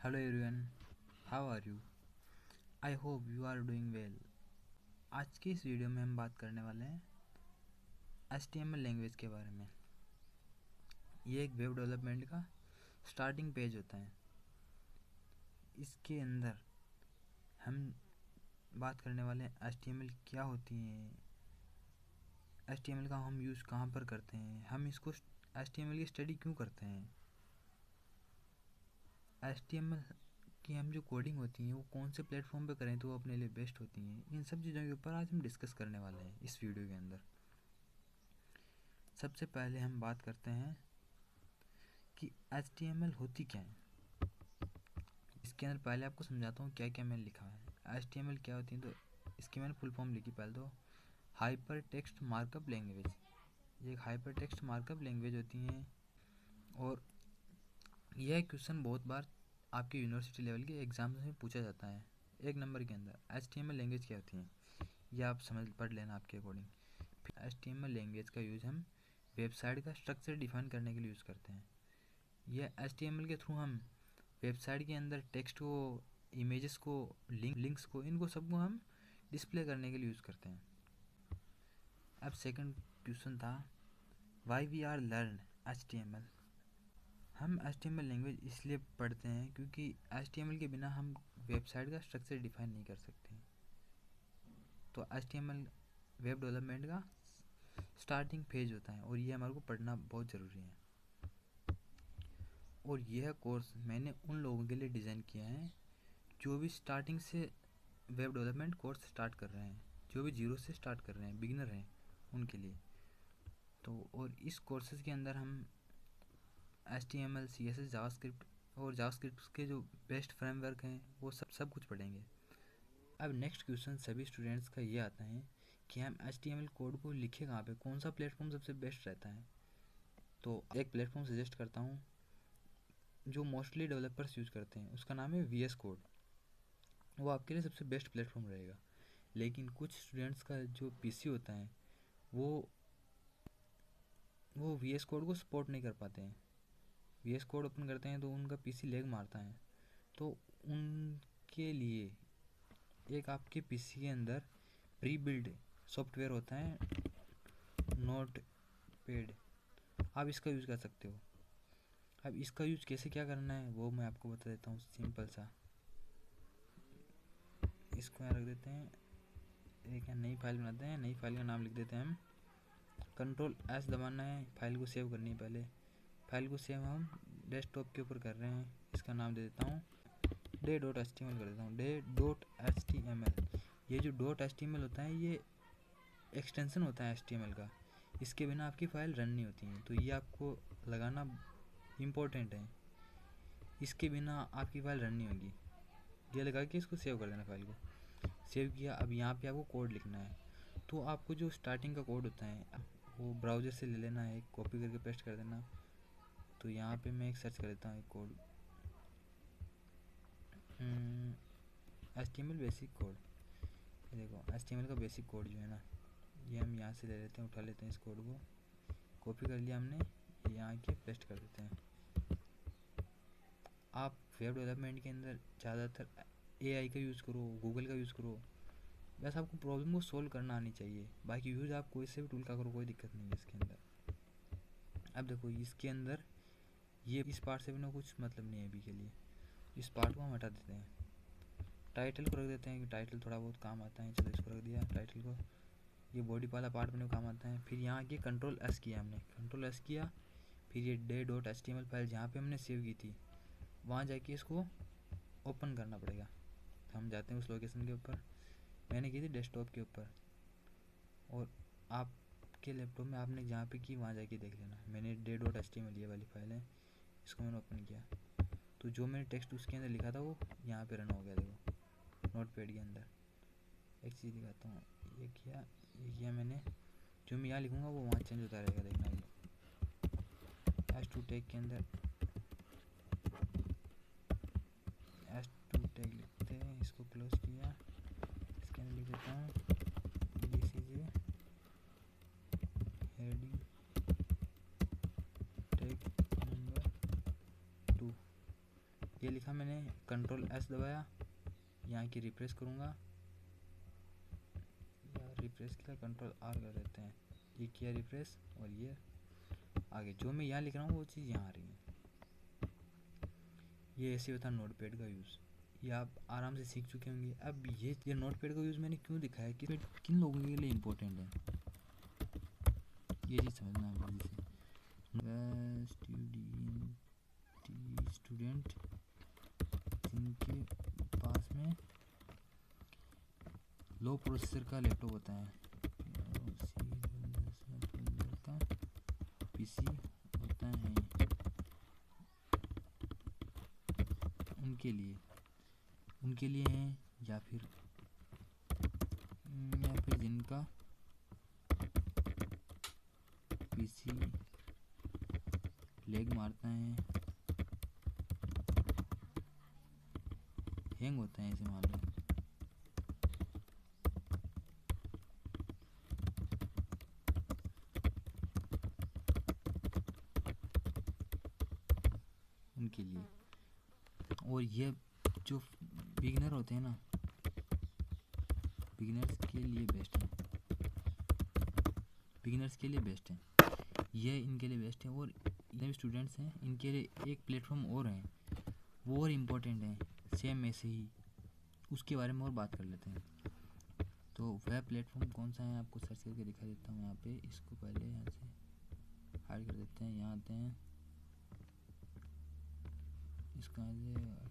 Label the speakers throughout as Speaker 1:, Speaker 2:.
Speaker 1: Hello everyone, how are you? I hope you are doing well. आज की इस video में हम बात करने वाले हैं HTML लैंग्वेज के बारे में। ये एक वेब डेवलपमेंट का स्टार्टिंग पेज होता है। इसके अंदर हम बात करने वाले हैं HTML क्या होती है, HTML का हम यूज़ कहाँ पर करते हैं, हम इसको HTML की स्टडी क्यों करते हैं, HTML कि हम जो कोडिंग होती है वो कौन से प्लेटफॉर्म पे करें तो वो अपने लिए बेस्ट होती हैं। इन सब चीज़ों के ऊपर आज हम डिस्कस करने वाले हैं इस वीडियो के अंदर। सबसे पहले हम बात करते हैं कि HTML होती क्या है। इसके अंदर पहले आपको समझाता हूँ क्या क्या मैंने लिखा है। HTML क्या होती है, तो इसकी मैंने फुल फॉर्म लिखी पहले तो, हाइपर टेक्स्ट मार्कअप लैंग्वेज। ये एक हाइपर टेक्स्ट मार्कअप लैंग्वेज होती हैं और यह क्वेश्चन बहुत बार आपके यूनिवर्सिटी लेवल के एग्जाम में पूछा जाता है। एक नंबर के अंदर HTML लैंग्वेज क्या होती है ये आप समझ पढ़ लेना आपके अकॉर्डिंग। फिर HTML लैंग्वेज का यूज़ हम वेबसाइट का स्ट्रक्चर डिफाइन करने के लिए यूज़ करते हैं। यह HTML के थ्रू हम वेबसाइट के अंदर टेक्स्ट को, इमेजेस को, लिंक्स को, इनको सबको हम डिस्प्ले करने के लिए यूज़ करते हैं। अब सेकंड क्वेश्चन था why we are learn HTML। हम HTML लैंग्वेज इसलिए पढ़ते हैं क्योंकि HTML के बिना हम वेबसाइट का स्ट्रक्चर डिफाइन नहीं कर सकते। तो HTML वेब डेवलपमेंट का स्टार्टिंग फेज होता है और ये हमारे को पढ़ना बहुत ज़रूरी है। और यह कोर्स मैंने उन लोगों के लिए डिज़ाइन किया है जो भी स्टार्टिंग से वेब डेवलपमेंट कोर्स स्टार्ट कर रहे हैं, जो भी जीरो से स्टार्ट कर रहे हैं, बिगिनर हैं उनके लिए। तो और इस कोर्सेज के अंदर हम HTML, CSS, जावास्क्रिप्ट और जावास्क्रिप्ट के जो बेस्ट फ्रेमवर्क हैं वो सब कुछ पढ़ेंगे। अब नेक्स्ट क्वेश्चन सभी स्टूडेंट्स का ये आता है कि हम HTML कोड को लिखे कहाँ पे, कौन सा प्लेटफॉर्म सबसे बेस्ट रहता है। तो एक प्लेटफॉर्म सजेस्ट करता हूँ जो मोस्टली डेवलपर्स यूज़ करते हैं, उसका नाम है VS कोड। वो आपके लिए सबसे बेस्ट प्लेटफॉर्म रहेगा। लेकिन कुछ स्टूडेंट्स का जो PC होता है वो VS कोड को सपोर्ट नहीं कर पाते हैं। VS कोड ओपन करते हैं तो उनका PC लैग मारता है। तो उनके लिए एक आपके PC के अंदर प्री बिल्ड सॉफ्टवेयर होता है नोट पैड, आप इसका यूज़ कर सकते हो। अब इसका यूज़ कैसे क्या करना है वो मैं आपको बता देता हूँ सिंपल सा। इसको यहाँ रख देते हैं, एक नई फाइल बनाते हैं, नई फाइल का नाम लिख देते हैं हम। Ctrl+S दबाना है, फाइल को सेव करनी है। पहले फाइल को सेव हम डेस्कटॉप के ऊपर कर रहे हैं। इसका नाम दे देता हूँ डे.html कर देता हूँ, डे.html। ये जो .html होता है ये एक्सटेंशन होता है HTML का, इसके बिना आपकी फ़ाइल रन नहीं होती है। तो ये आपको लगाना इम्पोर्टेंट है, इसके बिना आपकी फ़ाइल रन नहीं होगी। ये लगा के इसको सेव कर देना, फाइल को सेव किया। अब यहाँ पे आपको कोड लिखना है। तो आपको जो स्टार्टिंग का कोड होता है वो ब्राउज़र से ले लेना है, कॉपी करके पेस्ट कर देना। तो यहाँ पे मैं एक सर्च कर देता हूँ एक कोड, HTML बेसिक कोड। ये देखो HTML का बेसिक कोड जो है ना, ये हम यहाँ से ले लेते हैं, उठा लेते हैं इस कोड को, कॉपी कर लिया हमने, यहाँ के पेस्ट कर देते हैं। आप वेब डेवलपमेंट के अंदर ज़्यादातर AI का यूज़ करो, गूगल का यूज़ करो, बस आपको प्रॉब्लम को सोल्व करना आनी चाहिए। बाकी यूज़ आप कोई से भी टूल का करो, कोई दिक्कत नहीं है इसके अंदर। अब देखो इसके अंदर ये इस पार्ट से भी ना कुछ मतलब नहीं है अभी के लिए, इस पार्ट को हम हटा देते हैं। टाइटल को रख देते हैं कि टाइटल थोड़ा बहुत काम आता है, चलो इसको रख दिया टाइटल को। ये बॉडी वाला पार्ट में काम आता है। फिर यहाँ के Ctrl+S किया हमने, Ctrl+S किया। फिर ये डे.html फाइल जहाँ पे हमने सेव की थी वहाँ जाके इसको ओपन करना पड़ेगा। तो हम जाते हैं उस लोकेशन के ऊपर, मैंने की थी डेस्कटॉप के ऊपर, और आपके लैपटॉप में आपने जहाँ पे की वहाँ जाके देख लेना। मैंने डे.html ये वाली फाइल है, इसको मैंने ओपन किया तो जो मैंने टेक्स्ट उसके अंदर लिखा था वो यहाँ पे रन हो गया। देखो नोटपैड के अंदर एक चीज़ दिखाता हूँ, ये किया मैंने, जो मैं यहाँ लिखूँगा वो वहाँ चेंज होता रहेगा। देखना ये S2 टैग के अंदर S2 टैग लिखते हैं, इसको क्लोज किया, इसके अंदर लिख देता हूँ this is a heading tag number 2। ये लिखा मैंने, कंट्रोल एस दबाया, यहाँ की रिफ्रेश करूँगा, या रिफ्रेश किया कंट्रोल आर कर देते हैं, ये किया रिफ्रेश, और ये आगे जो मैं यहाँ लिख रहा हूँ वो चीज़ यहाँ आ रही है। ये ऐसे होता है नोटपैड का यूज़, ये आप आराम से सीख चुके होंगे। अब ये नोटपैड का यूज़ मैंने क्यों दिखाया कि किन लोगों के लिए इम्पोर्टेंट है, ये चीज़ समझना है स्टूडेंट जिनके पास में लो प्रोसेसर का लैपटॉप होता है, का पीसी होता है, उनके लिए हैं, या फिर जिनका पीसी लैग मारता है, हैंग होता है, ऐसे मान लो। उनके लिए, और ये जो बिगिनर होते हैं ना, बिगिनर्स के लिए बेस्ट है, बिगिनर्स के लिए बेस्ट है, ये इनके लिए बेस्ट है। और जितने भी स्टूडेंट्स हैं इनके लिए एक प्लेटफॉर्म और है, वो और इम्पोर्टेंट है, सेम ऐसे ही, उसके बारे में और बात कर लेते हैं। तो वह प्लेटफॉर्म कौन सा है, आपको सर्च करके दिखा देता हूँ यहाँ पे। इसको पहले यहाँ से हाइड कर देते हैं, यहाँ आते हैं, इसको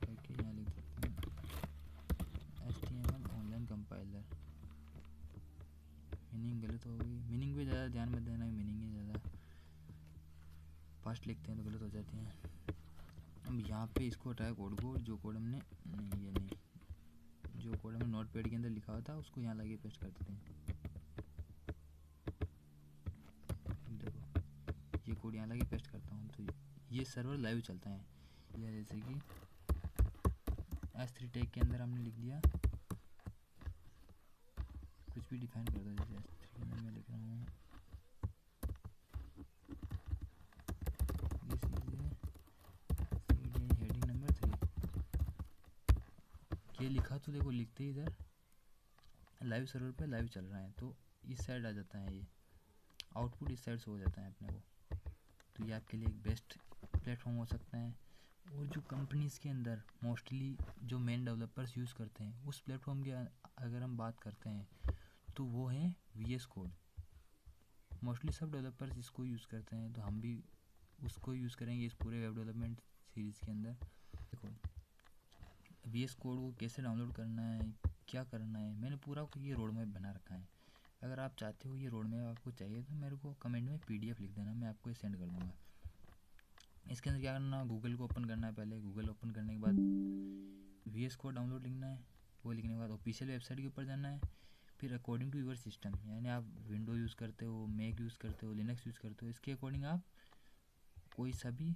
Speaker 1: करके यहाँ लिख देते हैं HTML ऑनलाइन कंपाइलर। मीनिंग गलत हो गई, मीनिंग पे ज़्यादा ध्यान मत देना, मीनिंग है ज़्यादा फास्ट लिखते हैं तो गलत हो जाती हैं। अब यहाँ पे इसको हटाया कोड को, जो कोड हमने नहीं, ये नहीं, जो कोड हमने नोटपैड के अंदर लिखा हुआ था उसको यहाँ लगे पेस्ट कर देते हैं। देखो ये कोड यहाँ लगे पेस्ट करता हूँ, तो ये सर्वर लाइव चलता है। या जैसे कि S3 टैग के अंदर हमने लिख दिया, कुछ भी डिफाइन कर दो, जैसे S3 के अंदर मैं लिख रहा हूँ हेडिंग नंबर 3, ये लिखा तो देखो लिखते ही इधर लाइव सर्वर पे लाइव चल रहा है, तो इस साइड आ जाता है, ये आउटपुट इस साइड से हो जाता है अपने को। तो ये आपके लिए एक बेस्ट प्लेटफॉर्म हो सकता है। और जो कंपनीज़ के अंदर मोस्टली जो मेन डेवलपर्स यूज़ करते हैं, उस प्लेटफॉर्म की अगर हम बात करते हैं तो वो है VS कोड। मोस्टली सब डेवलपर्स इसको यूज़ करते हैं, तो हम भी उसको यूज़ करेंगे इस पूरे वेब डेवलपमेंट सीरीज़ के अंदर। देखो VS कोड को कैसे डाउनलोड करना है, क्या करना है, मैंने पूरा ये रोड मैप बना रखा है। अगर आप चाहते हो ये रोड मैप आपको चाहिए तो मेरे को कमेंट में PDF लिख देना, मैं आपको ये सेंड कर दूँगा। इसके अंदर क्या करना, गूगल को ओपन करना है, पहले गूगल ओपन करने के बाद VS कोड डाउनलोड लिखना है, वो लिखने के बाद ऑफिशियल वेबसाइट के ऊपर जाना है। फिर अकॉर्डिंग टू यूर सिस्टम, यानी आप विंडो यूज़ करते हो, मैक यूज़ करते हो, लिनक्स यूज़ करते हो, इसके अकॉर्डिंग आप कोई सा भी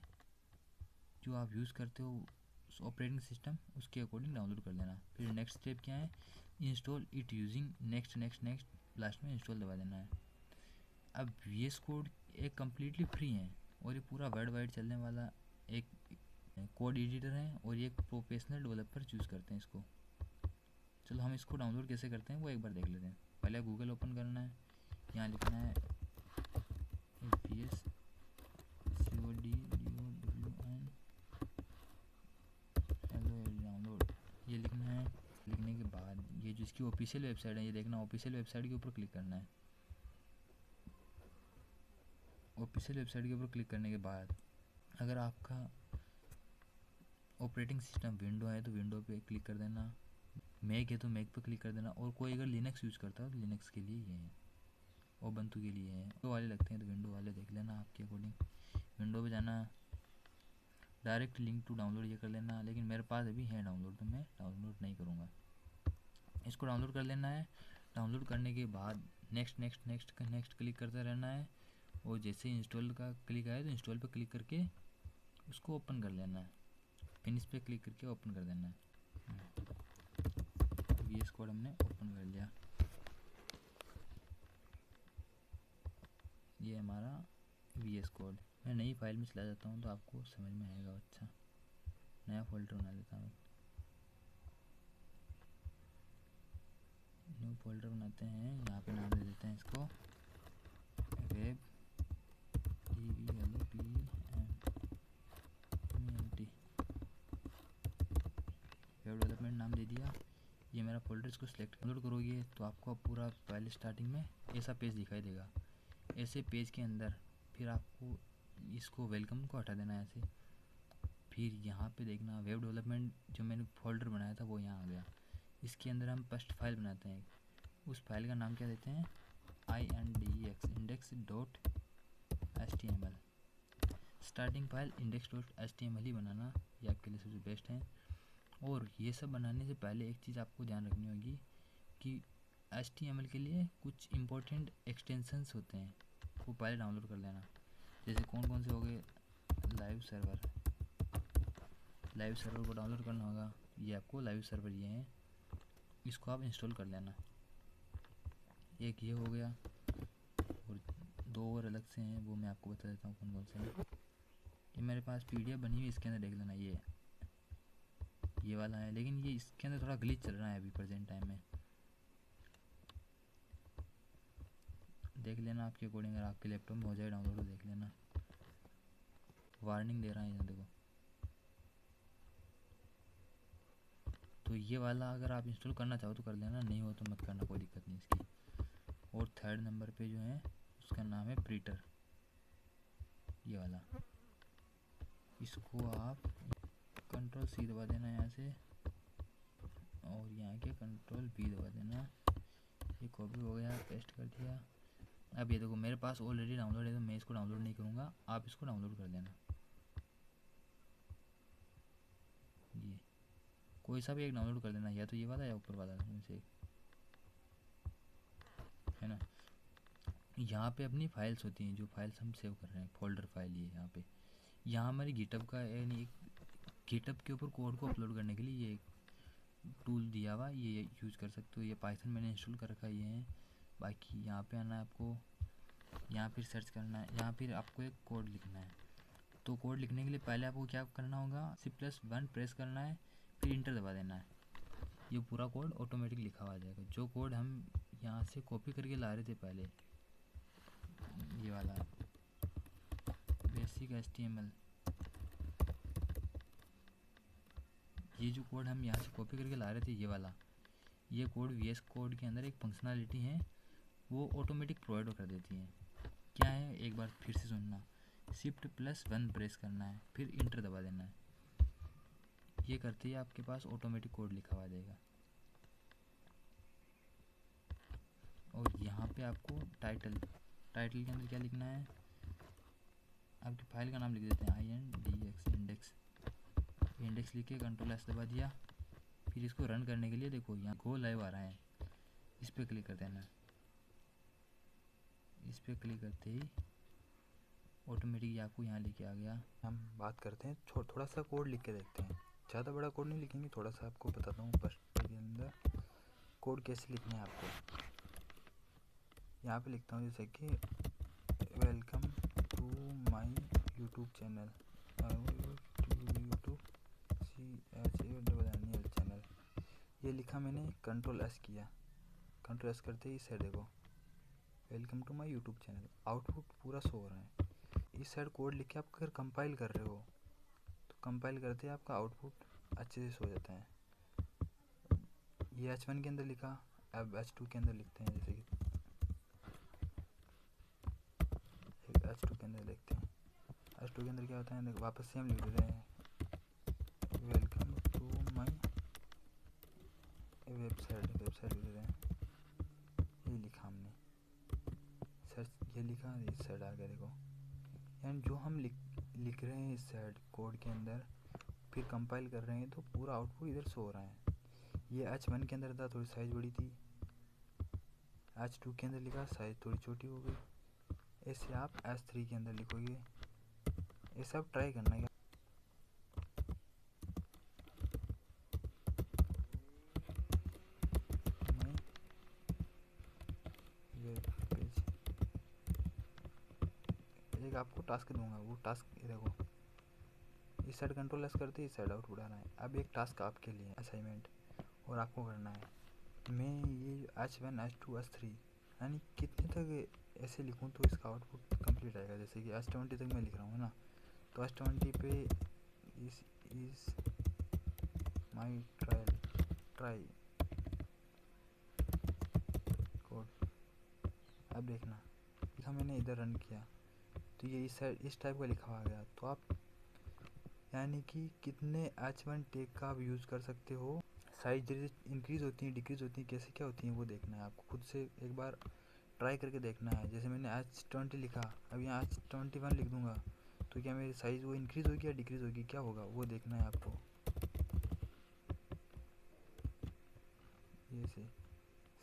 Speaker 1: जो आप यूज़ करते हो ऑपरेटिंग सिस्टम, उसके अकॉर्डिंग डाउनलोड कर लेना। फिर नेक्स्ट स्टेप क्या है, install it using next next next, last में इंस्टॉल दबा देना है। अब VS कोड एक कम्प्लीटली फ्री है और ये पूरा वर्ल्ड वाइड चलने वाला एक कोड एडिटर है, और ये एक प्रोफेशनल डेवलपर यूज़ करते हैं इसको। चलो हम इसको डाउनलोड कैसे करते हैं वो एक बार देख लेते हैं। पहले गूगल ओपन करना है, यहाँ लिखना है VS डाउनलोड, ये लिखना है। लिखने के बाद ये जो इसकी ऑफिशियल वेबसाइट है, ये देखना, ऑफिशियल वेबसाइट के ऊपर क्लिक करना है। ऑफिशियल वेबसाइट के ऊपर क्लिक करने के बाद अगर आपका ऑपरेटिंग सिस्टम विंडो है तो विंडो पे क्लिक कर देना, मैक है तो मैक पे क्लिक कर देना, और कोई अगर लिनक्स यूज़ करता है तो लिनक्स के लिए ये है, उबंटू के लिए है। विंडो वाले लगते हैं तो विंडो वाले देख लेना आपके अकॉर्डिंग। विंडो पे जाना, डायरेक्ट लिंक टू डाउनलोड ये कर लेना, लेकिन मेरे पास अभी है डाउनलोड तो मैं डाउनलोड नहीं करूँगा। इसको डाउनलोड कर लेना है। डाउनलोड करने के बाद next next next next click करते रहना है, और जैसे इंस्टॉल का क्लिक आए तो इंस्टॉल पे क्लिक करके उसको ओपन कर लेना है। फिनिश पे क्लिक करके ओपन कर देना है। VS कोड हमने ओपन कर लिया, ये हमारा VS कोड। मैं नई फाइल में चला जाता हूँ तो आपको समझ में आएगा। अच्छा, नया फोल्डर बना लेता हूँ। न्यू फोल्डर बनाते हैं, यहाँ पे नाम दे देते हैं इसको वेब वेब डेवलपमेंट नाम दे दिया। ये मेरा फोल्डर, इसको सिलेक्ट डाउनलोड करोगे तो आपको पूरा पहले स्टार्टिंग में ऐसा पेज दिखाई देगा। ऐसे पेज के अंदर फिर आपको इसको वेलकम को हटा देना है ऐसे। फिर यहाँ पे देखना वेब डेवलपमेंट जो मैंने फोल्डर बनाया था वो यहाँ आ गया। इसके अंदर हम फर्स्ट फाइल बनाते हैं, उस फाइल का नाम क्या देते हैं index.html। स्टार्टिंग फाइल index.html ही बनाना, ये आपके लिए सबसे बेस्ट है। और ये सब बनाने से पहले एक चीज़ आपको ध्यान रखनी होगी कि HTML के लिए कुछ इम्पोर्टेंट एक्सटेंशंस होते हैं, वो पहले डाउनलोड कर लेना। जैसे कौन कौन से हो गए, लाइव सर्वर को डाउनलोड करना होगा। ये आपको लाइव सर्वर ये हैं, इसको आप इंस्टॉल कर लेना। एक ये हो गया, और दो और अलग से हैं, वो मैं आपको बता देता हूँ कौन कौन से हैं। ये मेरे पास PDF बनी हुई, इसके अंदर देख लेना। ये वाला है, लेकिन ये इसके अंदर थोड़ा ग्लिच चल रहा है अभी प्रेजेंट टाइम में, देख लेना आपके अकॉर्डिंग। अगर आपके लैपटॉप में हो जाए डाउनलोड तो देख लेना। वार्निंग दे रहा है यहाँ देखो। तो ये वाला अगर आप इंस्टॉल करना चाहो तो कर लेना, नहीं हो तो मत करना, कोई दिक्कत नहीं इसकी। और थर्ड नंबर पे जो है उसका नाम है प्रीटर, ये वाला। इसको आप Ctrl+C दबा देना यहाँ से, और यहाँ के Ctrl+V दबा देना। ये कॉपी हो गया, पेस्ट कर दिया। अब ये देखो मेरे पास ऑलरेडी डाउनलोड है तो मैं इसको डाउनलोड नहीं करूँगा, आप इसको डाउनलोड कर लेना। ये कोई सा भी एक डाउनलोड कर लेना, या तो ये वाला या ऊपर वाला इनसे, है ना। यहाँ पे अपनी फाइल्स होती हैं, जो फाइल्स हम सेव कर रहे हैं, फोल्डर फाइल ये यहाँ पे। यहाँ हमारी गिटहब का यानी गिटहब के ऊपर कोड को अपलोड करने के लिए ये टूल दिया हुआ, ये यूज़ कर सकते हो। ये पाइथन मैंने इंस्टॉल कर रखा है, ये है। बाकी यहाँ पे आना है आपको, यहाँ फिर सर्च करना है, यहाँ फिर आपको एक कोड लिखना है। तो कोड लिखने के लिए पहले आपको क्या करना होगा, C+1 प्रेस करना है, फिर इंटर दबा देना है। ये पूरा कोड ऑटोमेटिक लिखा हुआ आ जाएगा। जो कोड हम यहाँ से कॉपी करके ला रहे थे पहले, ये वाला बेसिक HTML, ये जो कोड हम यहाँ से कॉपी करके ला रहे थे, ये वाला, ये कोड VS कोड के अंदर एक फंक्शनलिटी है, वो ऑटोमेटिक प्रोवाइड कर देती है। क्या है, एक बार फिर से सुनना। Shift+1 प्रेस करना है, फिर इंटर दबा देना है। ये करते ही आपके पास ऑटोमेटिक कोड लिखा हुआ जाएगा। और यहाँ पे आपको टाइटल के अंदर क्या लिखना है, आपकी फाइल का नाम लिख देते हैं इंडेक्स लिख के Ctrl+S दबा दिया। फिर इसको रन करने के लिए देखो यहाँ गो लाइव आ रहा है, इस पर क्लिक कर देना। इस पर क्लिक करते ही ऑटोमेटिक आपको यहाँ लेके आ गया। हम बात करते हैं, थोड़ा सा कोड लिख के देखते हैं। ज़्यादा बड़ा कोड नहीं लिखेंगे, थोड़ा सा आपको बताता हूँ फर्स्ट के अंदर कोड कैसे लिखना है आपको। यहाँ पे लिखता हूँ जैसे कि welcome to my YouTube channel, channel, ये लिखा मैंने, Ctrl+S किया। Ctrl+S करते ही इस साइड देखो welcome to my YouTube channel, output पूरा शो हो रहा है। इस साइड कोड लिख के आप अगर कंपाइल कर रहे हो तो कंपाइल करते ही आपका आउटपुट अच्छे से शो जाता है। ये H1 के अंदर लिखा, अब H2 के अंदर लिखते हैं, जैसे कि H2 के अंदर देखते हैं। H2 के अंदर क्या होता है, वापस से हम लिख देते हैं वेलकम टू माय वेबसाइट लिख देते हैं। ये लिखा हमने, सर्च ये लिखा, इस साइड आ गया देखो। एंड जो हम लिख रहे हैं इस साइड कोड के अंदर, फिर कंपाइल कर रहे हैं तो पूरा आउटपुट इधर शो हो रहा है। ये H1 के अंदर था, थोड़ी साइज़ बड़ी थी। H2 के अंदर लिखा, साइज़ थोड़ी छोटी हो गई। ऐसे आप H3 के अंदर लिखोगे। ये सब ट्राई करना है। एक आपको टास्क दूंगा, वो टास्क देखो, इस इस साइड कंट्रोल एस करते इस साइड आउटपुट आना है। अब एक टास्क आपके लिए असाइनमेंट और आपको करना है, मैं ये H1 H2 H3 यानी कितने तक ऐसे लिखूँ तो इसका आउटपुट कंप्लीट आएगा। जैसे कि H20 तक मैं लिख रहा हूँ ना, तो H20 पे इस माई ट्राई कोड। अब देखना इसका मैंने इधर रन किया तो ये इस टाइप का लिखा हुआ गया। तो आप यानी कि कितने H1 टैग का आप यूज़ कर सकते हो। साइज इंक्रीज़ होती है डिक्रीज़ होती है कैसे क्या होती है वो देखना है आपको, खुद से एक बार ट्राई करके देखना है। जैसे मैंने H20 लिखा, अब यहाँ H21 लिख दूँगा तो क्या मेरी साइज़ वो इंक्रीज़ होगी या डिक्रीज़ होगी, क्या होगा वो देखना है आपको। ये से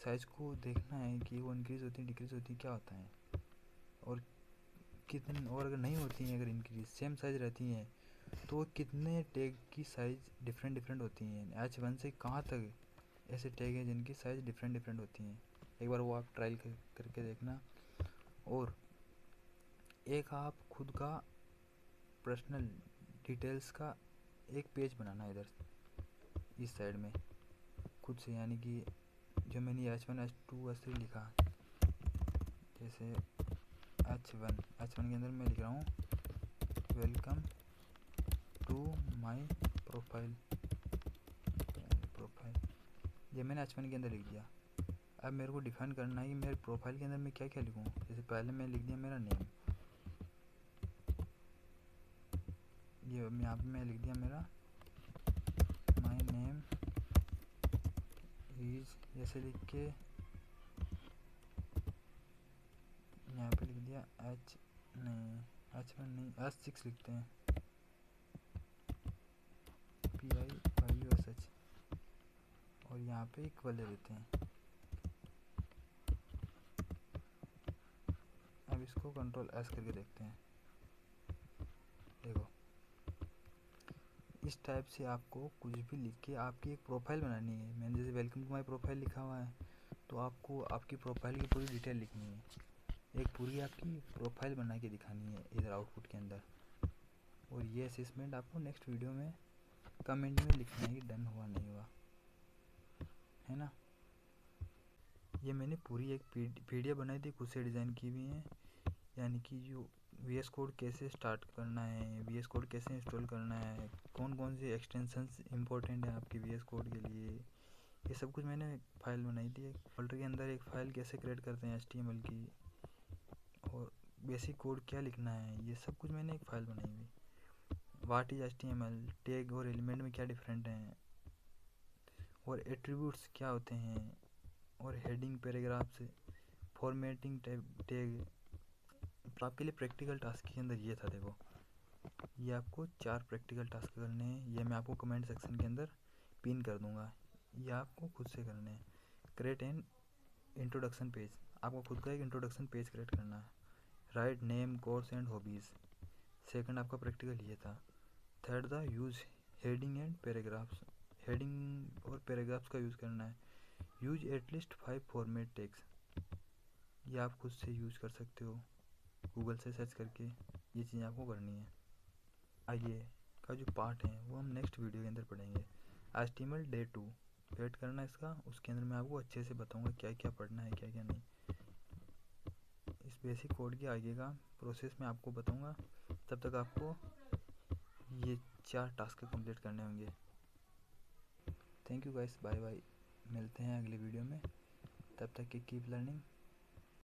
Speaker 1: साइज़ को देखना है कि वो इंक्रीज़ होती है डिक्रीज़ होती है क्या होता है, और कितने, और अगर नहीं होती हैं, अगर इंक्रीज़ सेम साइज़ रहती हैं तो कितने टैग की साइज़ डिफरेंट होती हैं। H1 से कहाँ तक ऐसे टैग हैं जिनकी साइज़ डिफरेंट होती हैं। एक बार वो आप ट्रायल करके देखना। और एक आप खुद का पर्सनल डिटेल्स का एक पेज बनाना इधर इस साइड में खुद से, यानी कि जो मैंने H1 H2 H3 लिखा, जैसे H1 के अंदर मैं लिख रहा हूँ वेलकम टू माय प्रोफाइल। ये मैंने H1 के अंदर लिख दिया। अब मेरे को डिफाइन करना है कि मेरे प्रोफाइल के अंदर मैं क्या क्या लिखूँ। जैसे पहले मैं लिख दिया मेरा नेम, ये यहाँ पे मैं लिख दिया मेरा माय नेम इज, ऐसे लिख के यहाँ पे लिख दिया H1 नहीं H6 लिखते हैं PIYUSH, और यहाँ पे इक्वल ले देते हैं। अब इसको कंट्रोल एस करके देखते हैं। देखो इस टाइप से आपको कुछ भी लिख के आपकी एक प्रोफाइल बनानी है। मैंने जैसे वेलकम टू माय प्रोफाइल लिखा हुआ है तो आपको आपकी प्रोफाइल की पूरी डिटेल लिखनी है, एक पूरी आपकी प्रोफाइल बना के दिखानी है इधर आउटपुट के अंदर। और ये असेसमेंट आपको नेक्स्ट वीडियो में कमेंट में लिखना है कि डन हुआ नहीं हुआ, है ना। ये मैंने पूरी एक PDF बनाई थी, खुद से डिज़ाइन की हुई है। यानी कि जो VS कोड कैसे स्टार्ट करना है, VS कोड कैसे इंस्टॉल करना है, कौन कौन सी एक्सटेंशंस इंपॉर्टेंट है आपकी VS कोड के लिए, ये सब कुछ मैंने फाइल बनाई थी। फोल्डर के अंदर एक फ़ाइल कैसे क्रिएट करते हैं HTML की, और बेसिक कोड क्या लिखना है, ये सब कुछ मैंने एक फ़ाइल बनाई हुई। व्हाट इज HTML, टैग और एलिमेंट में क्या डिफरेंट हैं, और एट्रीब्यूट्स क्या होते हैं, और हेडिंग पैराग्राफ्स, फॉर्मेटिंग टैग। तो आपके लिए प्रैक्टिकल टास्क के अंदर ये था। देखो ये आपको 4 प्रैक्टिकल टास्क करने हैं, ये मैं आपको कमेंट सेक्शन के अंदर पिन कर दूंगा। ये आपको खुद से करने हैं। क्रिएट एन इंट्रोडक्शन पेज, आपको खुद का एक इंट्रोडक्शन पेज क्रिएट करना है। Write name course and hobbies, second आपका प्रैक्टिकल ये था। थर्ड था use heading and paragraphs, heading और पैराग्राफ्स का यूज़ करना है। यूज एटलीस्ट 5 फॉर्मेट टैग्स, ये आप खुद से यूज़ कर सकते हो गूगल से सर्च करके, ये चीज़ आपको करनी है। आइए का जो पार्ट है वो हम नेक्स्ट वीडियो के अंदर पढ़ेंगे। HTML Day 2 वेट करना इसका, उसके अंदर मैं आपको अच्छे से बताऊंगा क्या क्या पढ़ना है क्या क्या नहीं। इस बेसिक कोड के आगे का प्रोसेस मैं आपको बताऊंगा। तब तक आपको ये 4 टास्क कंप्लीट करने होंगे। Thank you guys, bye bye, मिलते हैं अगले वीडियो में। तब तक के कीप लर्निंग।